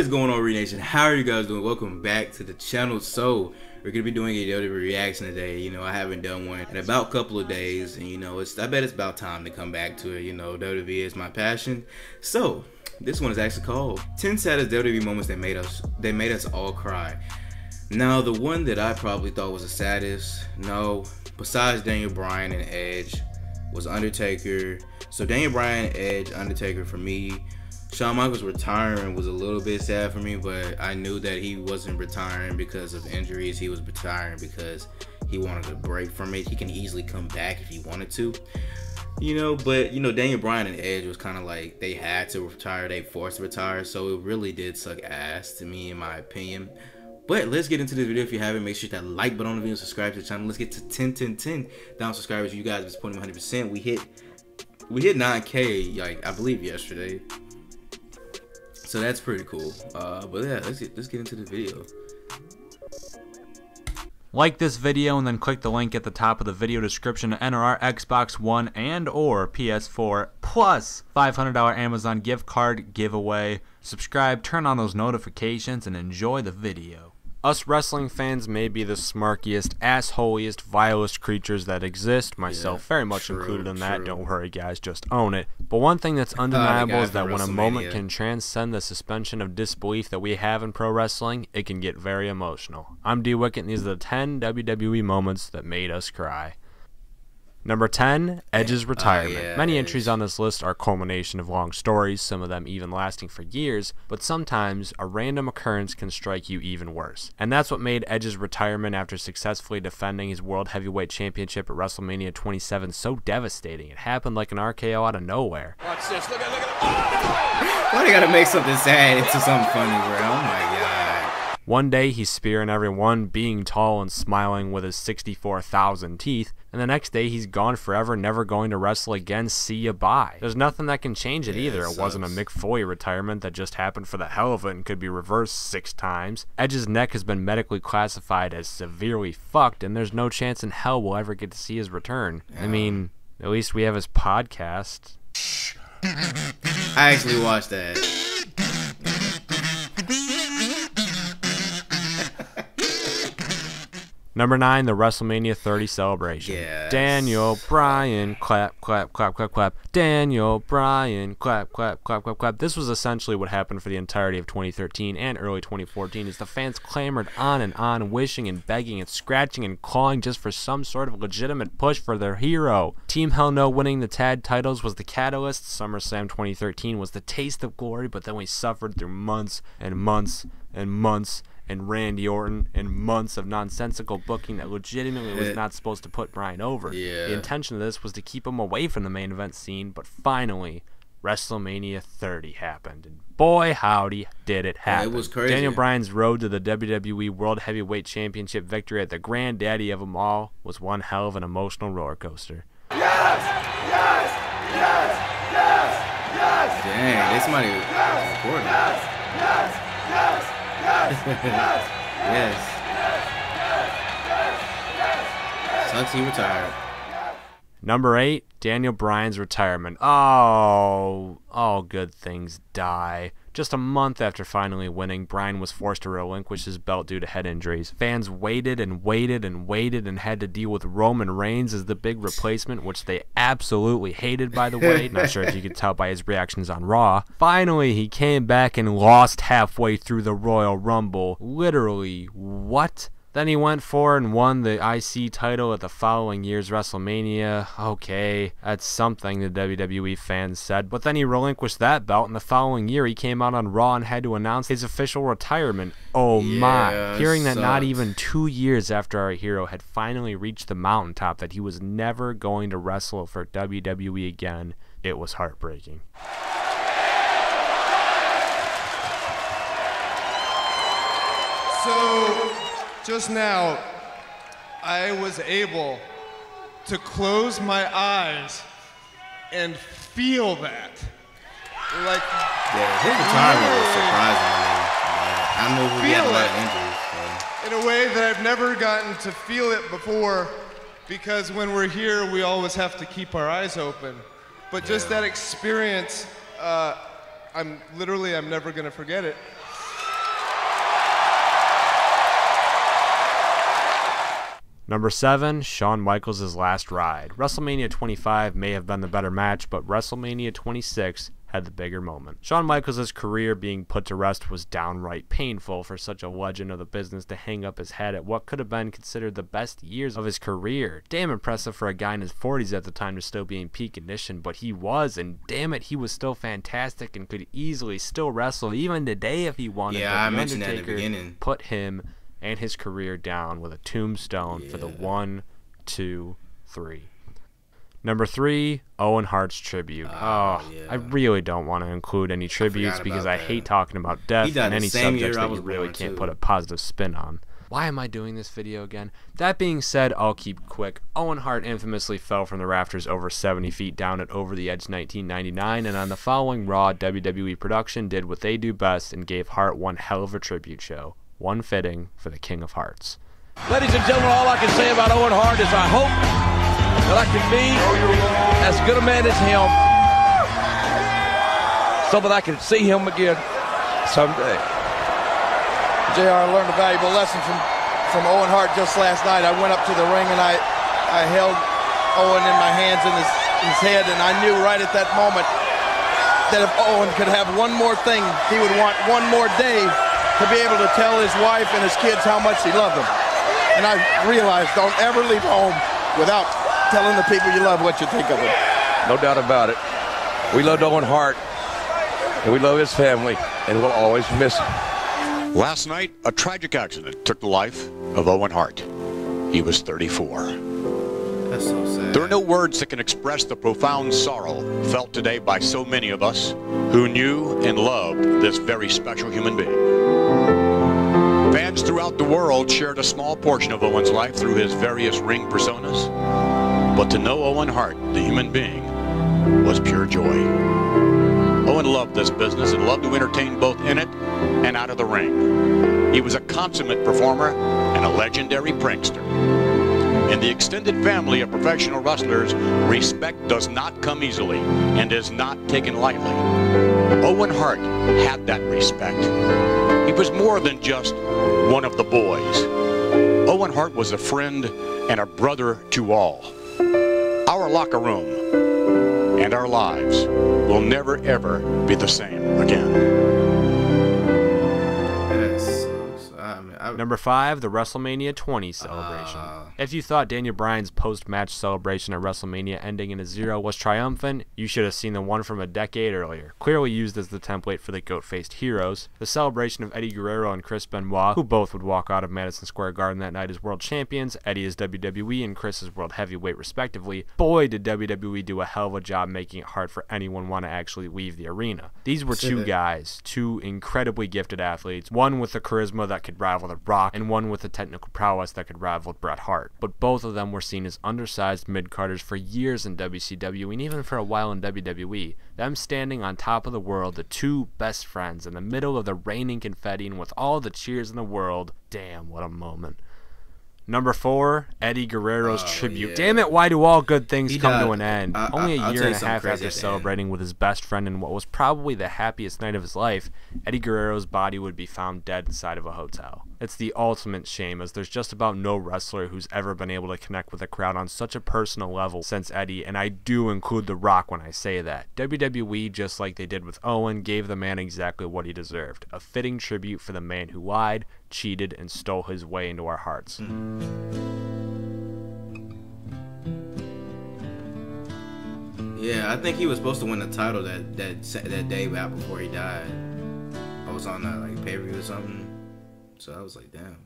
is going on, Nation? How are you guys doing? Welcome back to the channel. So we're gonna be doing a WWE reaction today. You know, I haven't done one in about a couple of days, and you know, I bet it's about time to come back to it. You know, WWE is my passion. So this one is actually called 10 Saddest WWE Moments that made us all cry. Now, the one that I probably thought was the saddest, no, besides Daniel Bryan and Edge, was Undertaker. So Daniel Bryan, Edge, Undertaker for me. Shawn Michaels retiring was a little bit sad for me, but I knew that he wasn't retiring because of injuries. He was retiring because he wanted a break from it. He can easily come back if he wanted to, you know. But you know, Daniel Bryan and Edge was kind of like they had to retire, they forced to retire, so it really did suck ass to me, in my opinion. But let's get into this video. If you haven't, make sure that like button on the video, subscribe to the channel. Let's get to 10 down subscribers. You guys are supporting 100%. We hit 9K, like I believe yesterday. So that's pretty cool. But yeah, let's get into the video. Like this video and then click the link at the top of the video description to enter our Xbox One and or PS4 plus $500 Amazon gift card giveaway. Subscribe, turn on those notifications, and enjoy the video. Us wrestling fans may be the smarkiest, assholiest, vilest creatures that exist, myself very much included in that. Don't worry guys, just own it. But one thing that's undeniable is that when a moment can transcend the suspension of disbelief that we have in pro wrestling, it can get very emotional. I'm D-Wicket, and these are the 10 WWE moments that made us cry. Number 10, Edge's retirement. Many entries on this list are a culmination of long stories, some of them even lasting for years, but sometimes a random occurrence can strike you even worse. And that's what made Edge's retirement after successfully defending his World Heavyweight Championship at WrestleMania 27 so devastating. It happened like an RKO out of nowhere. Watch this, look at oh! Why they gotta make something sad into something funny, bro? Oh my god. One day he's spearing everyone, being tall and smiling with his 64,000 teeth, and the next day he's gone forever, never going to wrestle again, see ya, bye. There's nothing that can change it either. It wasn't a Mick Foley retirement that just happened for the hell of it and could be reversed 6 times. Edge's neck has been medically classified as severely fucked, and there's no chance in hell we'll ever get to see his return. I mean, at least we have his podcast. I actually watched that. Number 9, the WrestleMania 30 celebration. Yes. Daniel Bryan, clap, clap, clap, clap, clap. Daniel Bryan, clap, clap, clap, clap, clap. This was essentially what happened for the entirety of 2013 and early 2014 as the fans clamored on, wishing and begging and scratching and clawing just for some sort of legitimate push for their hero. Team Hell No winning the tag titles was the catalyst. SummerSlam 2013 was the taste of glory, but then we suffered through months and months and months and Randy Orton and months of nonsensical booking that legitimately was not supposed to put Bryan over. The intention of this was to keep him away from the main event scene, but finally WrestleMania 30 happened, and boy howdy did it happen. It was crazy. Daniel Bryan's road to the WWE World Heavyweight Championship victory at the granddaddy of them all was one hell of an emotional roller coaster. Yes! Yes! Yes! Yes! Yes! Dang, this might be recording. Yes! Yes! Yes! Yes. Sucks he retired. Number 8, Daniel Bryan's retirement. Oh, all good things die. Just a month after finally winning, Bryan was forced to relinquish his belt due to head injuries. Fans waited and waited and waited and had to deal with Roman Reigns as the big replacement, which they absolutely hated, by the way. Not sure if you could tell by his reactions on Raw. Finally, he came back and lost halfway through the Royal Rumble. Literally, what? Then he went for and won the IC title at the following year's WrestleMania. Okay, that's something, the WWE fans said. But then he relinquished that belt, and the following year he came out on Raw and had to announce his official retirement. Oh my. Hearing that not even 2 years after our hero had finally reached the mountaintop that he was never going to wrestle for WWE again, it was heartbreaking. So just now, I was able to close my eyes and feel that. Like, yeah, his retirement was surprising to me. I know he had a lot of injuries. So. In a way that I've never gotten to feel it before, because when we're here, we always have to keep our eyes open. But just that experience, I'm never gonna forget it. Number 7, Shawn Michaels' last ride. WrestleMania 25 may have been the better match, but WrestleMania 26 had the bigger moment. Shawn Michaels' career being put to rest was downright painful for such a legend of the business to hang up his head at what could have been considered the best years of his career. Damn impressive for a guy in his 40s at the time to still be in peak condition, but he was, and damn it, he was still fantastic and could easily still wrestle even today if he wanted. Yeah, I mentioned that in the beginning. Put him and his career down with a tombstone for the 1, 2, 3. Number 3, Owen Hart's tribute. I really don't want to include any tributes because I hate talking about death and any subjects that you really can't put a positive spin on. Why am I doing this video again? That being said, I'll keep quick. Owen Hart infamously fell from the rafters over 70 feet down at Over the Edge 1999, and on the following Raw, WWE production did what they do best and gave Hart one hell of a tribute show. One fitting for the King of Hearts. Ladies and gentlemen, all I can say about Owen Hart is I hope that I can be as good a man as him so that I can see him again someday. JR, I learned a valuable lesson from Owen Hart just last night. I went up to the ring and I held Owen in my hands and his head, and I knew right at that moment that if Owen could have one more thing, he would want one more day to be able to tell his wife and his kids how much he loved them. And I realized, don't ever leave home without telling the people you love what you think of them. No doubt about it. We loved Owen Hart, and we love his family, and we'll always miss him. Last night, a tragic accident took the life of Owen Hart. He was 34. That's so sad. There are no words that can express the profound sorrow felt today by so many of us who knew and loved this very special human being. Fans throughout the world shared a small portion of Owen's life through his various ring personas, but to know Owen Hart, the human being, was pure joy. Owen loved this business and loved to entertain both in it and out of the ring. He was a consummate performer and a legendary prankster. In the extended family of professional wrestlers, respect does not come easily and is not taken lightly. Owen Hart had that respect. He was more than just one of the boys. Owen Hart was a friend and a brother to all. Our locker room and our lives will never ever be the same again. Number 5, the WrestleMania 20 celebration. If you thought Daniel Bryan's post-match celebration at WrestleMania ending in a 0 was triumphant, you should have seen the one from a decade earlier, clearly used as the template for the goat-faced heroes. The celebration of Eddie Guerrero and Chris Benoit, who both would walk out of Madison Square Garden that night as world champions, Eddie as WWE and Chris as world heavyweight respectively. Boy, did WWE do a hell of a job making it hard for anyone want to actually leave the arena. These were two guys, two incredibly gifted athletes, one with the charisma that could rival The Rock, and one with the technical prowess that could rival Bret Hart. But both of them were seen as undersized mid-carders for years in WCW and even for a while in WWE. Them standing on top of the world, the two best friends in the middle of the raining confetti and with all the cheers in the world. Damn, what a moment. Number 4, Eddie Guerrero's tribute. Yeah. Damn it, why do all good things come to an end? Only a year and a half after celebrating with his best friend in what was probably the happiest night of his life, Eddie Guerrero's body would be found dead inside of a hotel. It's the ultimate shame, as there's just about no wrestler who's ever been able to connect with a crowd on such a personal level since Eddie, and I do include The Rock when I say that. WWE, just like they did with Owen, gave the man exactly what he deserved. A fitting tribute for the man who lied, cheated, and stole his way into our hearts. Yeah, I think he was supposed to win the title that day back before he died. I was on that like pay-per-view or something, so I was like, damn.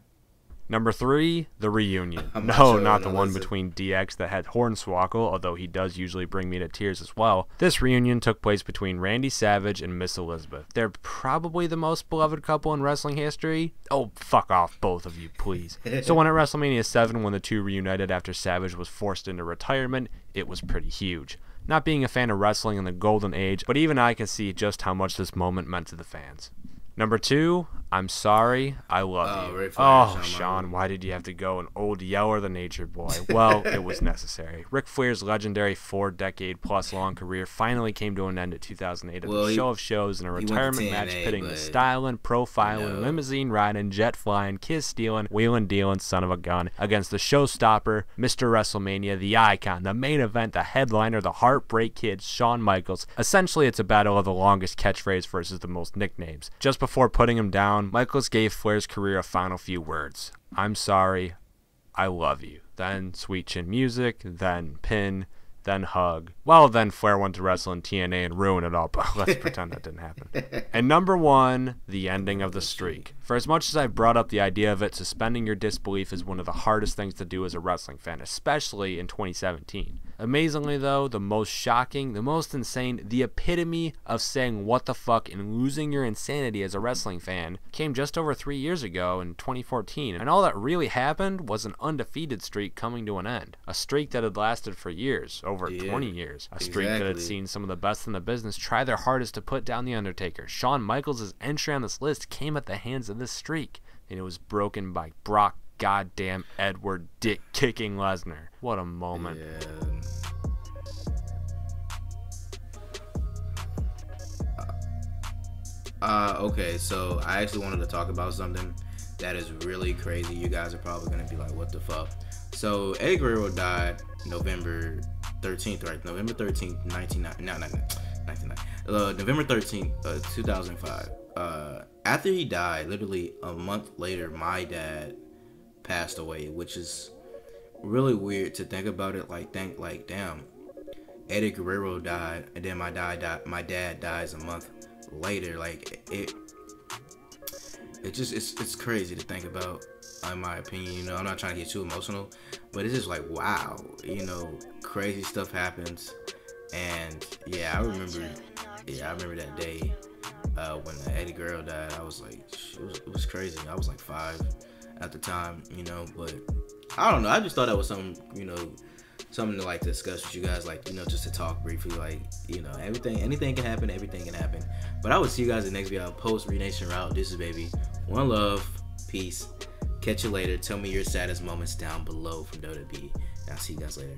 Number 3, the reunion. No, not the one between DX that had Hornswoggle, although he does usually bring me to tears as well. This reunion took place between Randy Savage and Miss Elizabeth. They're probably the most beloved couple in wrestling history. Oh, fuck off, both of you, please. So when at WrestleMania 7, when the two reunited after Savage was forced into retirement, it was pretty huge. Not being a fan of wrestling in the golden age, but even I can see just how much this moment meant to the fans. Number 2, I'm sorry, I love you. Ric Flair, Oh, Shawn, why did you have to go an old yeller the Nature Boy? Well, it was necessary. Ric Flair's legendary 4-decade-plus long career finally came to an end at 2008 at the Show of Shows in a retirement match pitting the styling, profiling, limousine riding, jet flying, kiss stealing, wheeling dealing son of a gun against the showstopper, Mr. WrestleMania, the icon, the main event, the headliner, the Heartbreak Kid, Shawn Michaels. Essentially, it's a battle of the longest catchphrase versus the most nicknames. Just before putting him down, Michaels gave Flair's career a final few words. I'm sorry, I love you. Then sweet chin music, then pin, then hug. Well, then Flair went to wrestle in TNA and ruin it all, but let's pretend that didn't happen. And number 1, the ending of the streak. For as much as I've brought up the idea of it, suspending your disbelief is one of the hardest things to do as a wrestling fan, especially in 2017. Amazingly though, the most shocking, the most insane, the epitome of saying what the fuck and losing your insanity as a wrestling fan came just over 3 years ago in 2014. And all that really happened was an undefeated streak coming to an end. A streak that had lasted for years, over 20 years. A streak that had seen some of the best in the business try their hardest to put down The Undertaker. Shawn Michaels' entry on this list came at the hands of this streak, and it was broken by Brock goddamn Edward dick kicking Lesnar. What a moment. Okay, so I actually wanted to talk about something that is really crazy. You guys are probably gonna be like, what the fuck? So Eddie Guerrero died November 13th, right? November 13th, 2005. After he died, literally a month later, my dad passed away, which is really weird to think about it. Like, damn, Eddie Guerrero died, and then my dad dies a month later. Like, it's crazy to think about, in my opinion. You know, I'm not trying to get too emotional, but it's just like, wow, you know, crazy stuff happens. And yeah, I remember that day when Eddie Guerrero died. I was like, it was crazy. I was like 5 at the time, you know, but I don't know. I just thought that was something, you know, something to like discuss with you guys, like, you know, just to talk briefly, like, you know, anything can happen, everything can happen. But I will see you guys in the next video. Post Renation Route. This is baby. One love, peace. Catch you later. Tell me your saddest moments down below from WWE. I'll see you guys later.